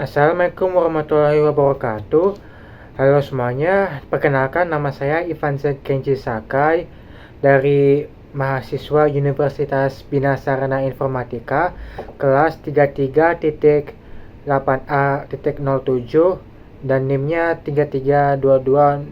Assalamualaikum warahmatullahi wabarakatuh. Halo semuanya, perkenalkan nama saya Ivan Kenji Sakai dari mahasiswa Universitas Bina Sarana Informatika kelas 33.8A.07 dan NIM-nya 33220201.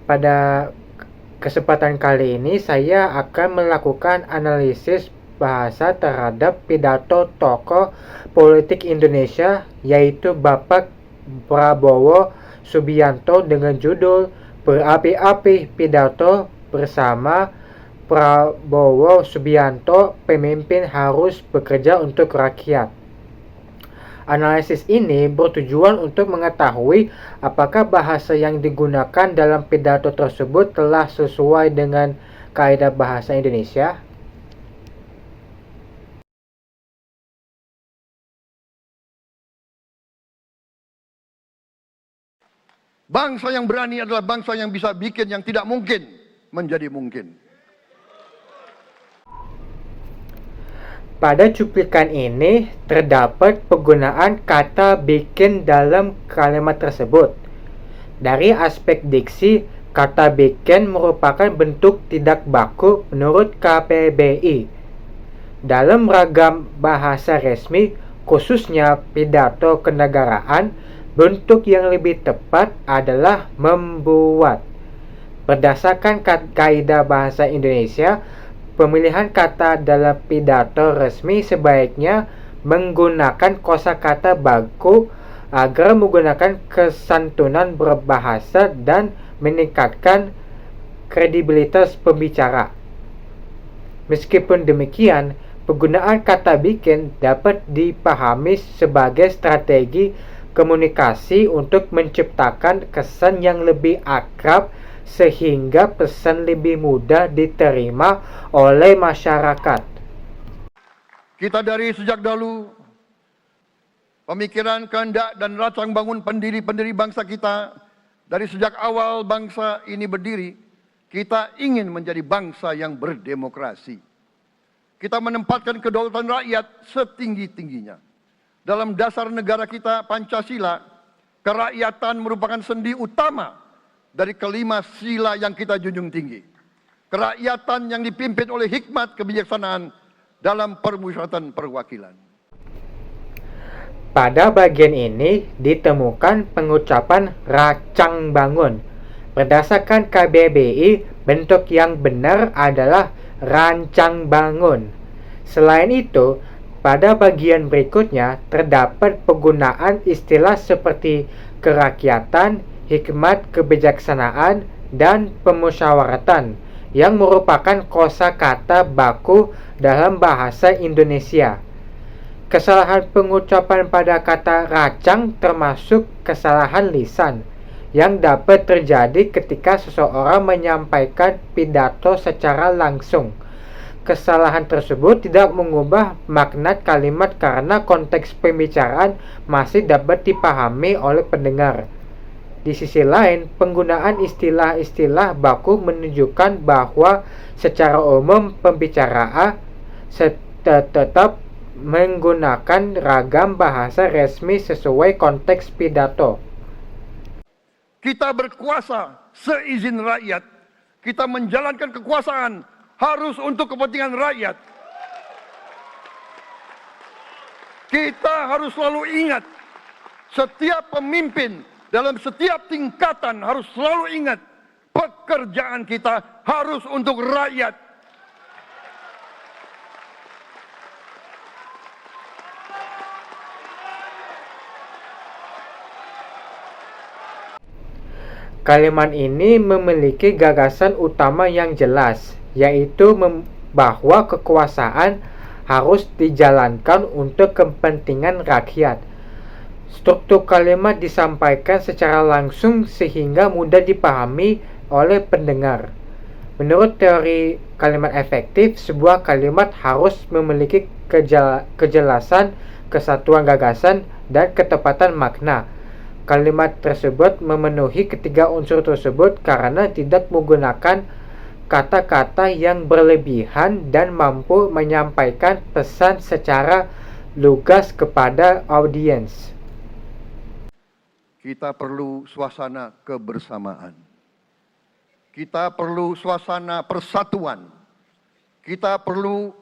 Pada kesempatan kali ini saya akan melakukan analisis bahasa terhadap pidato tokoh politik Indonesia yaitu Bapak Prabowo Subianto dengan judul Berapi-api Pidato Bersama Prabowo Subianto, Pemimpin Harus Bekerja untuk Rakyat. Analisis ini bertujuan untuk mengetahui apakah bahasa yang digunakan dalam pidato tersebut telah sesuai dengan kaidah bahasa Indonesia. Bangsa yang berani adalah bangsa yang bisa bikin yang tidak mungkin menjadi mungkin. Pada cuplikan ini terdapat penggunaan kata bikin dalam kalimat tersebut. Dari aspek diksi, kata bikin merupakan bentuk tidak baku menurut KPBI. Dalam ragam bahasa resmi, khususnya pidato kenegaraan, bentuk yang lebih tepat adalah membuat. Berdasarkan kaidah bahasa Indonesia, pemilihan kata dalam pidato resmi sebaiknya menggunakan kosakata baku agar menggunakan kesantunan berbahasa dan meningkatkan kredibilitas pembicara. Meskipun demikian, penggunaan kata bikin dapat dipahami sebagai strategi komunikasi untuk menciptakan kesan yang lebih akrab sehingga pesan lebih mudah diterima oleh masyarakat. Kita dari sejak dahulu, pemikiran, kehendak, dan rancang bangun pendiri-pendiri bangsa kita, dari sejak awal bangsa ini berdiri, kita ingin menjadi bangsa yang berdemokrasi. Kita menempatkan kedaulatan rakyat setinggi-tingginya. Dalam dasar negara kita, Pancasila, kerakyatan merupakan sendi utama dari kelima sila yang kita junjung tinggi. Kerakyatan yang dipimpin oleh hikmat kebijaksanaan dalam permusyawaratan perwakilan. Pada bagian ini ditemukan pengucapan racang bangun. Berdasarkan KBBI, bentuk yang benar adalah rancang bangun. Selain itu, pada bagian berikutnya terdapat penggunaan istilah seperti kerakyatan, hikmat kebijaksanaan, dan pemusyawaratan yang merupakan kosakata baku dalam bahasa Indonesia. Kesalahan pengucapan pada kata racang termasuk kesalahan lisan yang dapat terjadi ketika seseorang menyampaikan pidato secara langsung. Kesalahan tersebut tidak mengubah makna kalimat karena konteks pembicaraan masih dapat dipahami oleh pendengar. Di sisi lain, penggunaan istilah-istilah baku menunjukkan bahwa secara umum pembicara tetap menggunakan ragam bahasa resmi sesuai konteks pidato. Kita berkuasa seizin rakyat. Kita menjalankan kekuasaan harus untuk kepentingan rakyat. Kita harus selalu ingat, setiap pemimpin dalam setiap tingkatan harus selalu ingat, pekerjaan kita harus untuk rakyat. Kalimat ini memiliki gagasan utama yang jelas, yaitu bahwa kekuasaan harus dijalankan untuk kepentingan rakyat. Struktur kalimat disampaikan secara langsung sehingga mudah dipahami oleh pendengar. Menurut teori kalimat efektif, sebuah kalimat harus memiliki kejelasan, kesatuan gagasan, dan ketepatan makna. Kalimat tersebut memenuhi ketiga unsur tersebut karena tidak menggunakan kata-kata yang berlebihan dan mampu menyampaikan pesan secara lugas kepada audiens. Kita perlu suasana kebersamaan. Kita perlu suasana persatuan. Kita perlu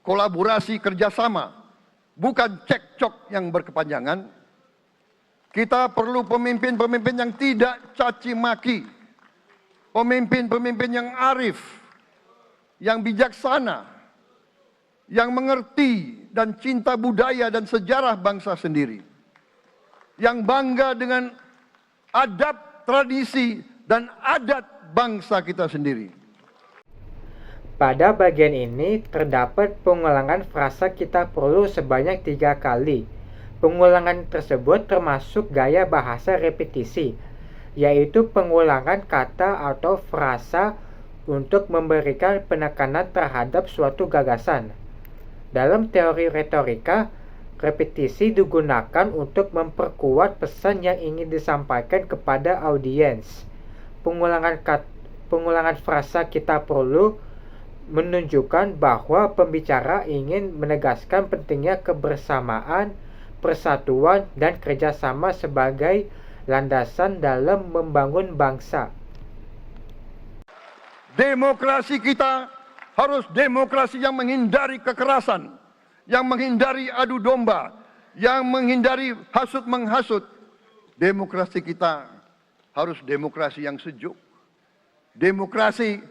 kolaborasi kerjasama, bukan cekcok yang berkepanjangan. Kita perlu pemimpin-pemimpin yang tidak caci maki, pemimpin-pemimpin yang arif, yang bijaksana, yang mengerti dan cinta budaya dan sejarah bangsa sendiri, yang bangga dengan adab, tradisi, dan adat bangsa kita sendiri. Pada bagian ini terdapat pengulangan frasa kita perlu sebanyak 3 kali. Pengulangan tersebut termasuk gaya bahasa repetisi, yaitu pengulangan kata atau frasa untuk memberikan penekanan terhadap suatu gagasan. Dalam teori retorika, repetisi digunakan untuk memperkuat pesan yang ingin disampaikan kepada audiens. Pengulangan frasa kita perlu menunjukkan bahwa pembicara ingin menegaskan pentingnya kebersamaan, persatuan, dan kerjasama sebagai landasan dalam membangun bangsa. Demokrasi kita harus demokrasi yang menghindari kekerasan, yang menghindari adu domba, yang menghindari hasut-menghasut. Demokrasi kita harus demokrasi yang sejuk, demokrasi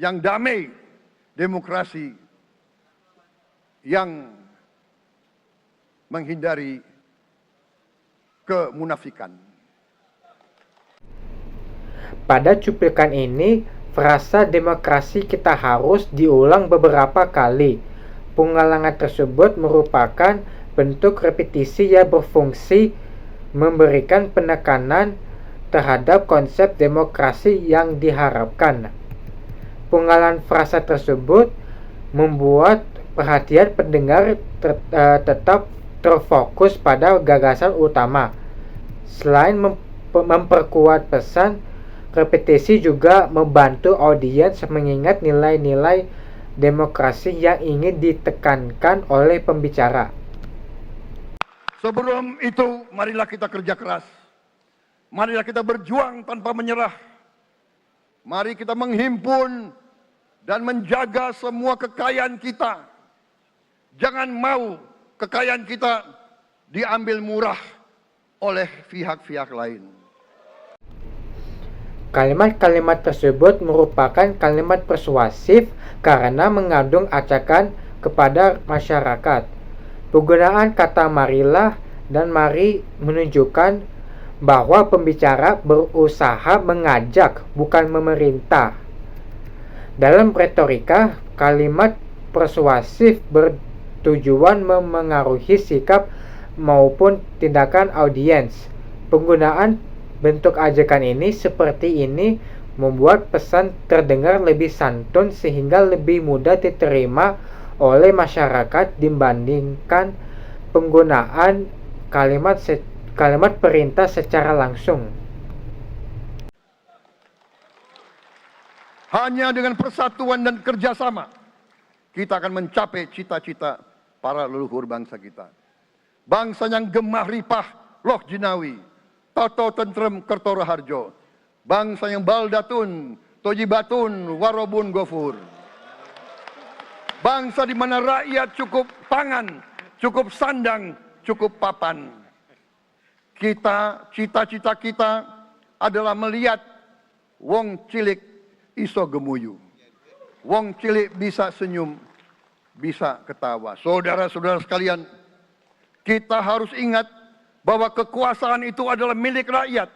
yang damai, demokrasi yang menghindari kemunafikan. Pada cuplikan ini, frasa demokrasi kita harus diulang beberapa kali. Pengulangan tersebut merupakan bentuk repetisi yang berfungsi memberikan penekanan terhadap konsep demokrasi yang diharapkan. Pengulangan frasa tersebut membuat perhatian pendengar tetap terfokus pada gagasan utama. Selain memperkuat pesan, repetisi juga membantu audiens mengingat nilai-nilai demokrasi yang ingin ditekankan oleh pembicara. Sebelum itu, marilah kita kerja keras. Marilah kita berjuang tanpa menyerah. Mari kita menghimpun dan menjaga semua kekayaan kita. Jangan mau kekayaan kita diambil murah oleh pihak-pihak lain. Kalimat-kalimat tersebut merupakan kalimat persuasif karena mengandung ajakan kepada masyarakat. Penggunaan kata marilah dan mari menunjukkan bahwa pembicara berusaha mengajak, bukan memerintah. Dalam retorika, kalimat persuasif bertujuan memengaruhi sikap maupun tindakan audiens. Penggunaan bentuk ajakan ini seperti ini membuat pesan terdengar lebih santun sehingga lebih mudah diterima oleh masyarakat dibandingkan penggunaan kalimat perintah secara langsung. Hanya dengan persatuan dan kerjasama, kita akan mencapai cita-cita para leluhur bangsa kita. Bangsa yang gemah ripah, loh jinawi, toto tentrem kertoro harjo. Bangsa yang baldatun, tojibatun, warobun gofur. Bangsa di mana rakyat cukup pangan, cukup sandang, cukup papan. Cita-cita kita adalah melihat wong cilik iso gemuyu. Wong cilik bisa senyum, bisa ketawa. Saudara-saudara sekalian, kita harus ingat bahwa kekuasaan itu adalah milik rakyat.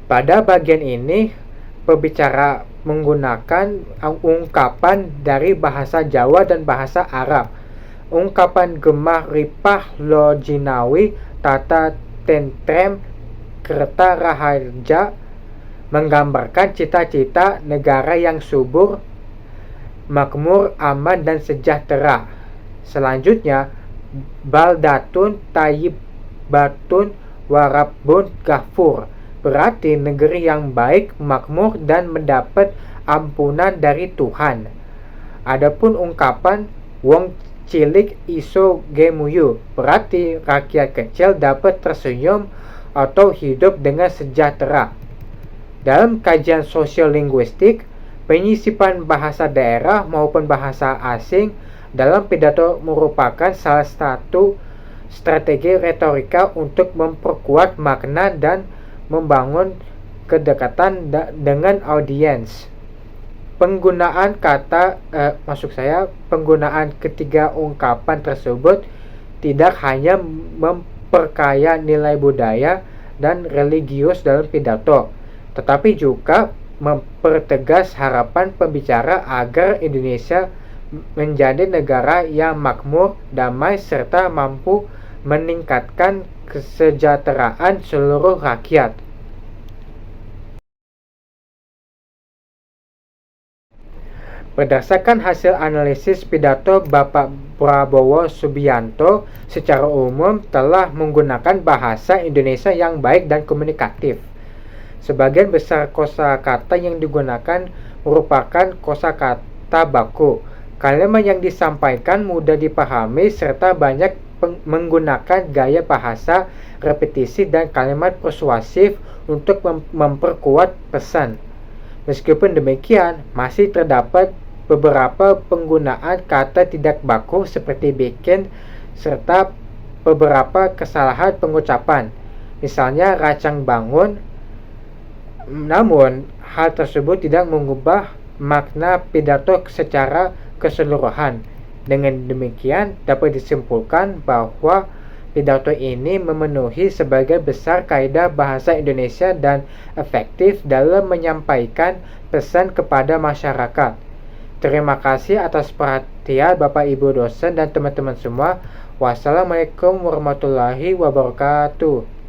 Pada bagian ini, pembicara menggunakan ungkapan dari bahasa Jawa dan bahasa Arab. Ungkapan gemah ripah lo jinawi tata tentrem kerta raharja menggambarkan cita-cita negara yang subur, makmur, aman, dan sejahtera. Selanjutnya, baldatun tayyibatun warabun ghafur, berarti negeri yang baik, makmur, dan mendapat ampunan dari Tuhan. Adapun ungkapan wong cilik iso gemuyu, berarti rakyat kecil dapat tersenyum atau hidup dengan sejahtera. Dalam kajian sosial-linguistik, penyisipan bahasa daerah maupun bahasa asing dalam pidato merupakan salah satu strategi retorika untuk memperkuat makna dan membangun kedekatan dengan audiens. Penggunaan penggunaan ketiga ungkapan tersebut tidak hanya memperkaya nilai budaya dan religius dalam pidato, tetapi juga mempertegas harapan pembicara agar Indonesia menjadi negara yang makmur, damai, serta mampu meningkatkan kesejahteraan seluruh rakyat. Berdasarkan hasil analisis pidato Bapak Prabowo Subianto, secara umum telah menggunakan bahasa Indonesia yang baik dan komunikatif. Sebagian besar kosakata yang digunakan merupakan kosakata baku. Kalimat yang disampaikan mudah dipahami serta banyak menggunakan gaya bahasa repetisi dan kalimat persuasif untuk memperkuat pesan. Meskipun demikian, masih terdapat beberapa penggunaan kata tidak baku seperti bikin serta beberapa kesalahan pengucapan, misalnya racang bangun. Namun, hal tersebut tidak mengubah makna pidato secara keseluruhan. Dengan demikian, dapat disimpulkan bahwa pidato ini memenuhi sebagian besar kaidah bahasa Indonesia dan efektif dalam menyampaikan pesan kepada masyarakat. Terima kasih atas perhatian Bapak Ibu dosen dan teman-teman semua. Wassalamualaikum warahmatullahi wabarakatuh.